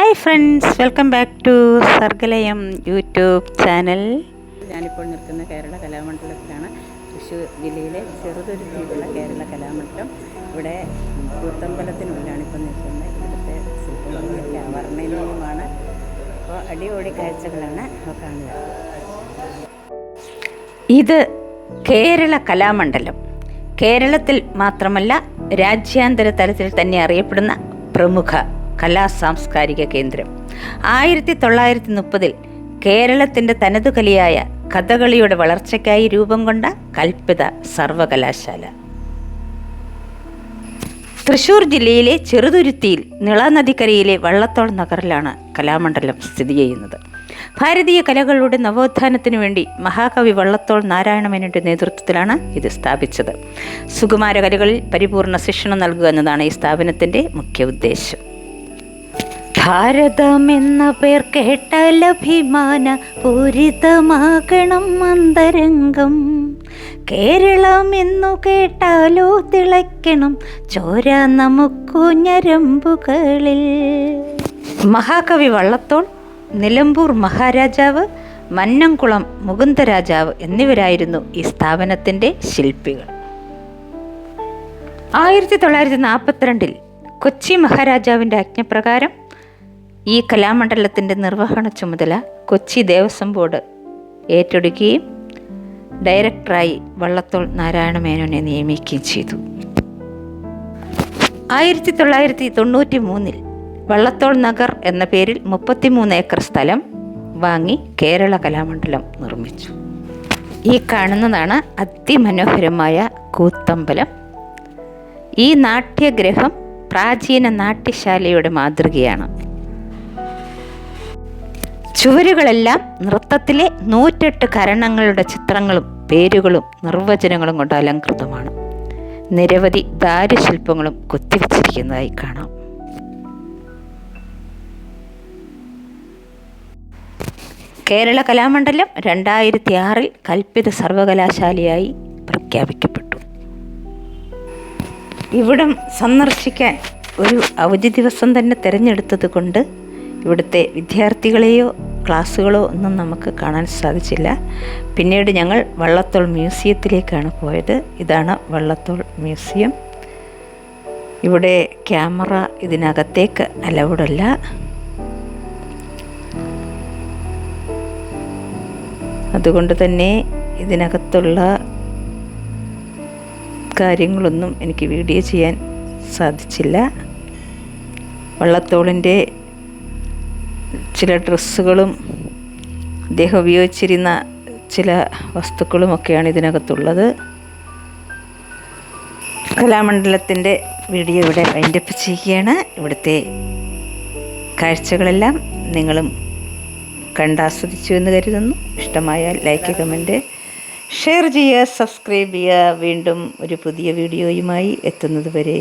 Hi friends, welcome back to Sargalayam YouTube channel. ഞാനിപ്പോൾ നിൽക്കുന്ന കേരള കലാമണ്ഡലത്തിലാണ്. തൃശ്ശൂർ ജില്ലയിലെ ചെറുതുരുത്തിയിലുള്ള കേരള കലാമണ്ഡലം. ഇവിടെ കൂത്തമ്പലത്തിനുള്ളിലാണ് ഇപ്പോൾ നിൽക്കുന്നത്. ഇവിടുത്തെ ശില്പങ്ങളൊക്കെ അവർണ്ണനീയമാണ്. അപ്പോൾ അടിപൊളി കാഴ്ചകളാണ് കാണുക. ഇത് കേരള കലാമണ്ഡലം കേരളത്തിൽ മാത്രമല്ല രാജ്യാന്തര തലത്തിൽ തന്നെ അറിയപ്പെടുന്ന പ്രമുഖ കലാ സാംസ്കാരിക കേന്ദ്രം. 1930 കേരളത്തിൻ്റെ തനതുകലയായ കഥകളിയുടെ വളർച്ചയ്ക്കായി രൂപം കൊണ്ട കൽപ്പിത സർവകലാശാല. തൃശ്ശൂർ ജില്ലയിലെ ചെറുതുരുത്തിയിൽ നിളനദിക്കരയിലെ വള്ളത്തോൾ നഗറിലാണ് കലാമണ്ഡലം സ്ഥിതി ചെയ്യുന്നത്. ഭാരതീയ കലകളുടെ നവോത്ഥാനത്തിനു വേണ്ടി മഹാകവി വള്ളത്തോൾ നാരായണമേനോന്റെ നേതൃത്വത്തിലാണ് ഇത് സ്ഥാപിച്ചത്. സുകുമാര കലകളിൽ പരിപൂർണ ശിക്ഷണം നൽകുക എന്നതാണ് ഈ സ്ഥാപനത്തിൻ്റെ മുഖ്യ ഉദ്ദേശം. ഭാരതം എന്ന പേർ കേട്ടാൽ അഭിമാന പൂരിതമാകണം അന്തരംഗം. കേരളം എന്നു കേട്ടാലോ തിളയ്ക്കണം ചോര നമുക്കു ഞരമ്പുകളിൽ. മഹാകവി വള്ളത്തോൾ, നിലമ്പൂർ മഹാരാജാവ്, മന്നംകുളം മുകുന്ദരാജാവ് എന്നിവരായിരുന്നു ഈ സ്ഥാപനത്തിൻ്റെ ശില്പികൾ. 1942 കൊച്ചി മഹാരാജാവിൻ്റെ ആജ്ഞപ്രകാരം ഈ കലാമണ്ഡലത്തിൻ്റെ നിർവഹണ ചുമതല കൊച്ചി ദേവസ്വം ബോർഡ് ഏറ്റെടുക്കുകയും ഡയറക്ടറായി വള്ളത്തോൾ നാരായണ മേനോനെ നിയമിക്കുകയും ചെയ്തു. 1993 വള്ളത്തോൾ നഗർ എന്ന പേരിൽ 33 ഏക്കർ സ്ഥലം വാങ്ങി കേരള കലാമണ്ഡലം നിർമ്മിച്ചു. ഈ കാണുന്നതാണ് അതിമനോഹരമായ കൂത്തമ്പലം. ഈ നാട്യഗ്രഹം പ്രാചീന നാട്യശാലയുടെ മാതൃകയാണ്. ചുവരുകളെല്ലാം നൃത്തത്തിലെ 108 കരണങ്ങളുടെ ചിത്രങ്ങളും പേരുകളും നിർവചനങ്ങളും കൊണ്ട് അലങ്കൃതമാണ്. നിരവധി ദാരുശില്പങ്ങളും കൊത്തിവെച്ചിരിക്കുന്നതായി കാണാം. കേരള കലാമണ്ഡലം 2006 കൽപ്പിത സർവകലാശാലയായി പ്രഖ്യാപിക്കപ്പെട്ടു. ഇവിടം സന്ദർശിക്കാൻ ഒരു അവധി ദിവസം തന്നെ തിരഞ്ഞെടുത്തത് കൊണ്ട് ഇവിടുത്തെ വിദ്യാർത്ഥികളെയോ ക്ലാസ്സുകളോ ഒന്നും നമുക്ക് കാണാൻ സാധിച്ചില്ല. പിന്നീട് ഞങ്ങൾ വള്ളത്തോൾ മ്യൂസിയത്തിലേക്കാണ് പോയത്. ഇതാണ് വള്ളത്തോൾ മ്യൂസിയം. ഇവിടെ ക്യാമറ ഇതിനകത്തേക്ക് അലൗഡല്ല. അതുകൊണ്ട് തന്നെ ഇതിനകത്തുള്ള കാര്യങ്ങളൊന്നും എനിക്ക് വീഡിയോ ചെയ്യാൻ സാധിച്ചില്ല. വള്ളത്തോളിൻ്റെ ചില ഡ്രസ്സുകളും അദ്ദേഹം ഉപയോഗിച്ചിരുന്ന ചില വസ്തുക്കളുമൊക്കെയാണ് ഇതിനകത്തുള്ളത്. കലാമണ്ഡലത്തിൻ്റെ വീഡിയോ ഇവിടെ വൈൻഡപ്പ് ചെയ്യുകയാണ്. ഇവിടുത്തെ കാഴ്ചകളെല്ലാം നിങ്ങളും കണ്ടാസ്വദിച്ചു എന്ന് കരുതുന്നു. ഇഷ്ടമായാൽ ലൈക്ക്, കമൻറ്റ്, ഷെയർ ചെയ്യുക, സബ്സ്ക്രൈബ് ചെയ്യുക. വീണ്ടും ഒരു പുതിയ വീഡിയോയുമായി എത്തുന്നത് വരെ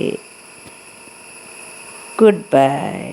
ഗുഡ് ബൈ.